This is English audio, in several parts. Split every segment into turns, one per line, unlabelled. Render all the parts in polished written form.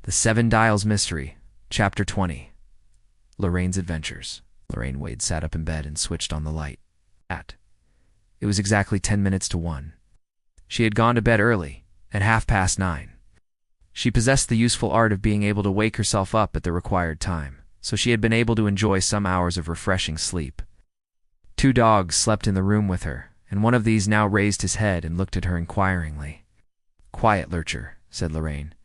The Seven Dials Mystery, Chapter 20. Lorraine's Adventures. Loraine Wade sat up in bed and switched on the light. It was exactly 10 minutes to 1. She had gone to bed early, at 9:30. She possessed the useful art of being able to wake herself up at the required time, so she had been able to enjoy some hours of refreshing sleep. 2 dogs slept in the room with her, and one of these now raised his head and looked at her inquiringly. "Quiet, Lurcher," said Loraine,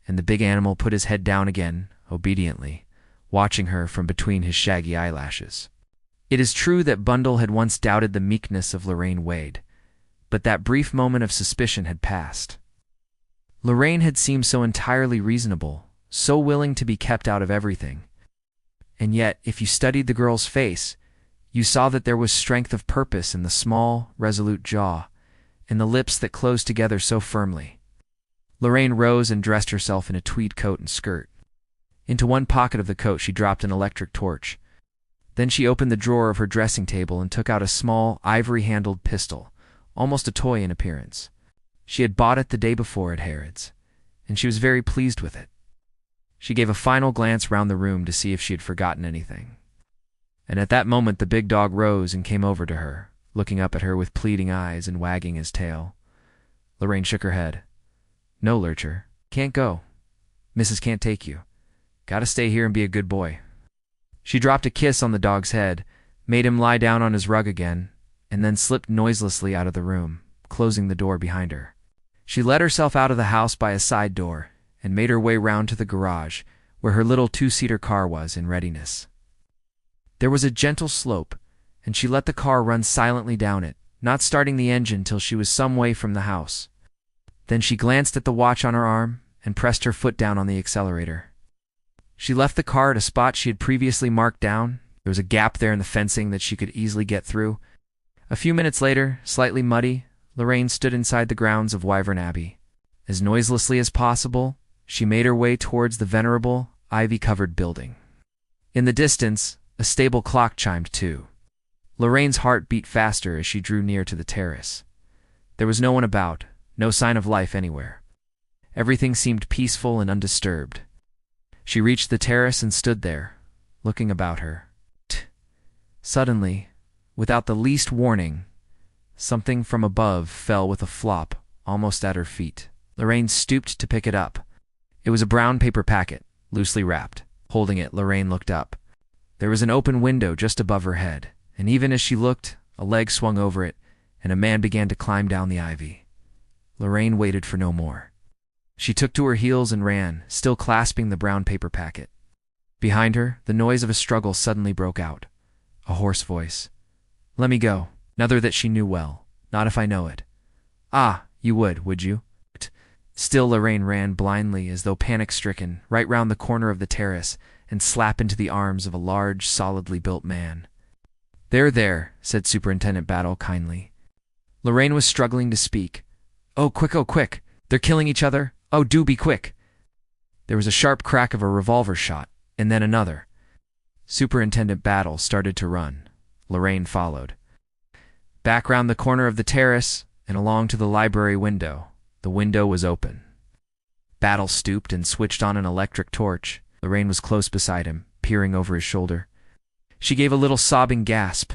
and the big animal put his head down again, obediently, watching her from between his shaggy eyelashes. It is true that Bundle had once doubted the meekness of Loraine Wade, but that brief moment of suspicion had passed. Loraine had seemed so entirely reasonable, so willing to be kept out of everything. And yet, if you studied the girl's face, you saw that there was strength of purpose in the small, resolute jaw, and the lips that closed together so firmly. Loraine rose and dressed herself in a tweed coat and skirt. Into one pocket of the coat she dropped an electric torch. Then she opened the drawer of her dressing table and took out a small, ivory-handled pistol, almost a toy in appearance. She had bought it the day before at Harrod's, and she was very pleased with it. She gave a final glance round the room to see if she had forgotten anything. And at that moment the big dog rose and came over to her, looking up at her with pleading eyes and wagging his tail. Loraine shook her head. "No, Lurcher. Can't go. Missus can't take you. Gotta stay here and be a good boy." She dropped a kiss on the dog's head, made him lie down on his rug again, and then slipped noiselessly out of the room, closing the door behind her. She let herself out of the house by a side door and made her way round to the garage, where her little 2-seater car was in readiness. There was a gentle slope, and she let the car run silently down it, not starting the engine till she was some way from the house. Then she glanced at the watch on her arm and pressed her foot down on the accelerator. She left the car at a spot she had previously marked down. There was a gap there in the fencing that she could easily get through. A few minutes later, slightly muddy, Loraine stood inside the grounds of Wyvern Abbey. As noiselessly as possible, she made her way towards the venerable, ivy-covered building. In the distance, a stable clock chimed 2. Lorraine's heart beat faster as she drew near to the terrace. There was no one about, no sign of life anywhere. Everything seemed peaceful and undisturbed. She reached the terrace and stood there, looking about her. Suddenly, without the least warning, something from above fell with a flop almost at her feet. Loraine stooped to pick it up. It was a brown paper packet, loosely wrapped. Holding it, Loraine looked up. There was an open window just above her head, and even as she looked, a leg swung over it, and a man began to climb down the ivy. Loraine waited for no more. She took to her heels and ran, still clasping the brown paper packet. Behind her, the noise of a struggle suddenly broke out. A hoarse voice. "Let me go." Another that she knew well. "Not if I know it." "Ah, you would you?" Still Loraine ran blindly, as though panic-stricken, right round the corner of the terrace, and slap into the arms of a large, solidly built man. There," said Superintendent Battle kindly. Loraine was struggling to speak. Oh, quick. They're killing each other. Oh, do be quick." There was a sharp crack of a revolver shot, and then another. Superintendent Battle started to run. Loraine followed. Back round the corner of the terrace, and along to the library window. The window was open. Battle stooped and switched on an electric torch. Loraine was close beside him, peering over his shoulder. She gave a little sobbing gasp.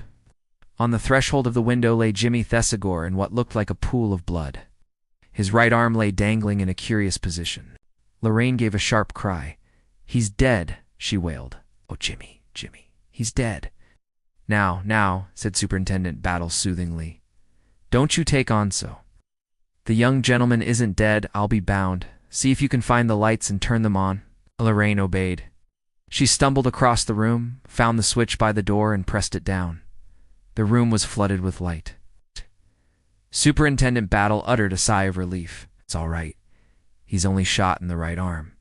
On the threshold of the window lay Jimmy Thessigore in what looked like a pool of blood. His right arm lay dangling in a curious position. Loraine gave a sharp cry. "He's dead," she wailed. "Oh, Jimmy, he's dead." Now, said Superintendent Battle soothingly. "Don't you take on so. The young gentleman isn't dead, I'll be bound. See if you can find the lights and turn them on." Loraine obeyed. She stumbled across the room, found the switch by the door, and pressed it down. The room was flooded with light. Superintendent Battle uttered a sigh of relief. "It's all right. He's only shot in the right arm.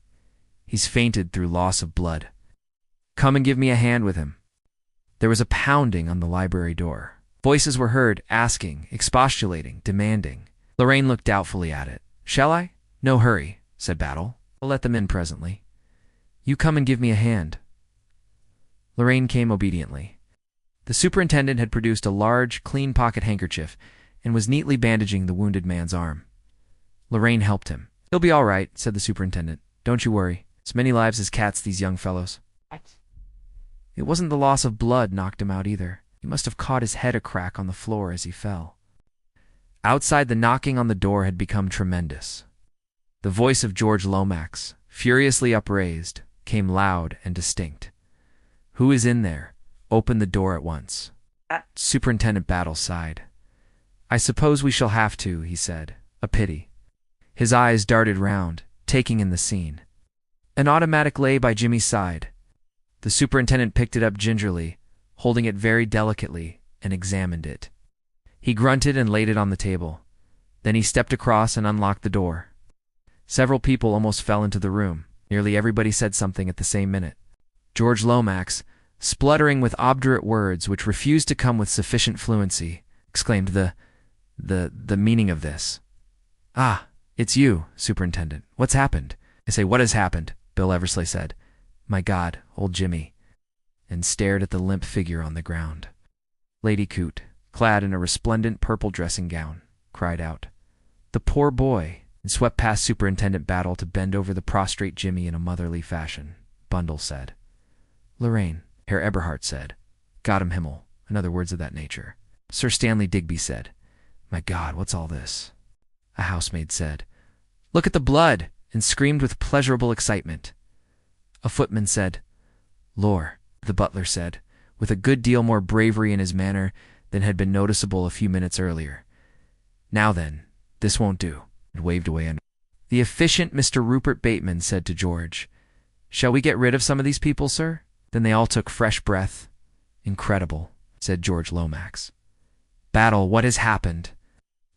He's fainted through loss of blood. Come and give me a hand with him." There was a pounding on the library door. Voices were heard, asking, expostulating, demanding. Loraine looked doubtfully at it. "Shall I?" "No hurry," said Battle. "I'll let them in presently. You come and give me a hand." Loraine came obediently. The superintendent had produced a large, clean pocket handkerchief and was neatly bandaging the wounded man's arm. Loraine helped him. "He'll be all right," said the superintendent. "Don't you worry." As many lives as cats, these young fellows. It wasn't the loss of blood knocked him out either. He must have caught his head a crack on the floor as he fell. Outside, the knocking on the door had become tremendous. The voice of George Lomax, furiously upraised, came loud and distinct. "Who is in there? Open the door at once." Superintendent Battle sighed. "I suppose we shall have to," he said. "A pity." His eyes darted round, taking in the scene. An automatic lay by Jimmy's side. The superintendent picked it up gingerly, holding it very delicately, and examined it. He grunted and laid it on the table. Then he stepped across and unlocked the door. Several people almost fell into the room. Nearly everybody said something at the same minute. George Lomax, spluttering with obdurate words which refused to come with sufficient fluency, exclaimed the meaning of this. "Ah, it's you, Superintendent. What's happened?" "I say, what has happened?" Bill Eversley said. "My God, old Jimmy," and stared at the limp figure on the ground. Lady Coote, clad in a resplendent purple dressing gown, cried out, "The poor boy," and swept past Superintendent Battle to bend over the prostrate Jimmy in a motherly fashion. Bundle said. "Loraine," Herr Eberhardt said. "Gott im Himmel," and other words of that nature. Sir Stanley Digby said, "My God, what's all this?" A housemaid said, "Look at the blood," and screamed with pleasurable excitement. A footman said, "Lor," the butler said, with a good deal more bravery in his manner than had been noticeable a few minutes earlier. "Now then, this won't do," and waved away. The efficient Mr. Rupert Bateman said to George, "Shall we get rid of some of these people, sir?" Then they all took fresh breath. "Incredible," said George Lomax. "Battle, what has happened?"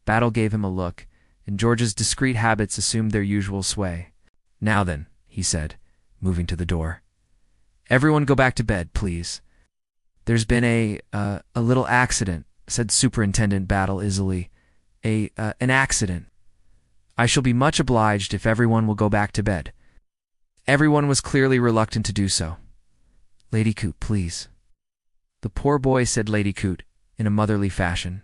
Battle gave him a look, and George's discreet habits assumed their usual sway. "Now then," he said, moving to the door. "Everyone go back to bed, please." "There's been a little accident," said Superintendent Battle easily. An accident. I shall be much obliged if everyone will go back to bed." Everyone was clearly reluctant to do so. "Lady Coote, please." "The poor boy," said Lady Coote, in a motherly fashion.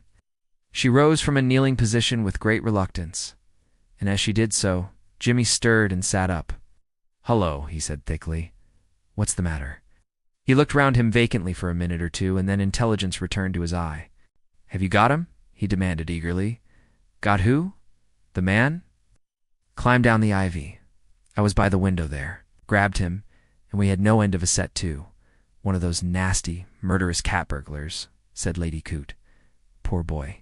She rose from a kneeling position with great reluctance, and as she did so, Jimmy stirred and sat up. "Hullo," he said thickly. "What's the matter?" He looked round him vacantly for a minute or two, and then intelligence returned to his eye. "Have you got him?" he demanded eagerly. "Got who? The man?" "Climbed down the ivy. I was by the window there. Grabbed him, and we had no end of a set too. One of those nasty, murderous cat burglars," said Lady Coote. "Poor boy."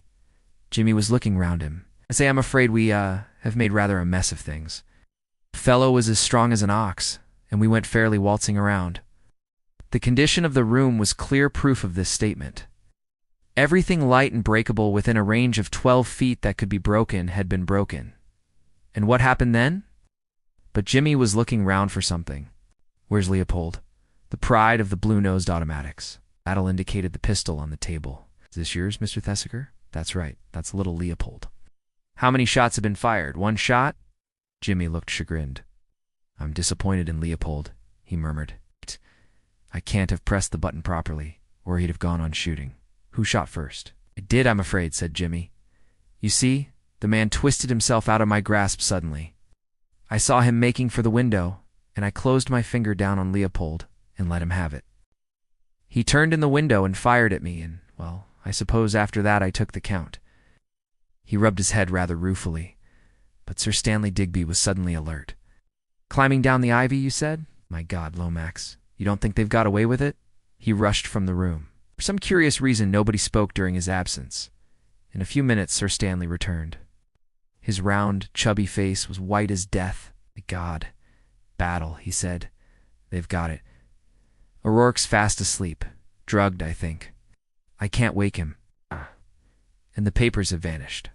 Jimmy was looking round him. "I say, I'm afraid we have made rather a mess of things. The fellow was as strong as an ox, and we went fairly waltzing around." The condition of the room was clear proof of this statement. Everything light and breakable within a range of 12 feet that could be broken had been broken. And what happened then? But Jimmy was looking round for something. "Where's Leopold?" The pride of the blue-nosed automatics. Battle indicated the pistol on the table. "Is this yours, Mr. Thesiger?" "That's right. That's little Leopold." "How many shots have been fired? One shot?" Jimmy looked chagrined. "I'm disappointed in Leopold," he murmured. "I can't have pressed the button properly, or he'd have gone on shooting. Who shot first?" "I did, I'm afraid," said Jimmy. "You see, the man twisted himself out of my grasp suddenly. I saw him making for the window, and I closed my finger down on Leopold and let him have it. He turned in the window and fired at me, and, well, I suppose after that I took the count." He rubbed his head rather ruefully, but Sir Stanley Digby was suddenly alert. "Climbing down the ivy, you said? My God, Lomax, you don't think they've got away with it?" He rushed from the room. For some curious reason, nobody spoke during his absence. In a few minutes, Sir Stanley returned. His round, chubby face was white as death. "My God. Battle," he said. "They've got it. O'Rourke's fast asleep. Drugged, I think. I can't wake him. And the papers have vanished."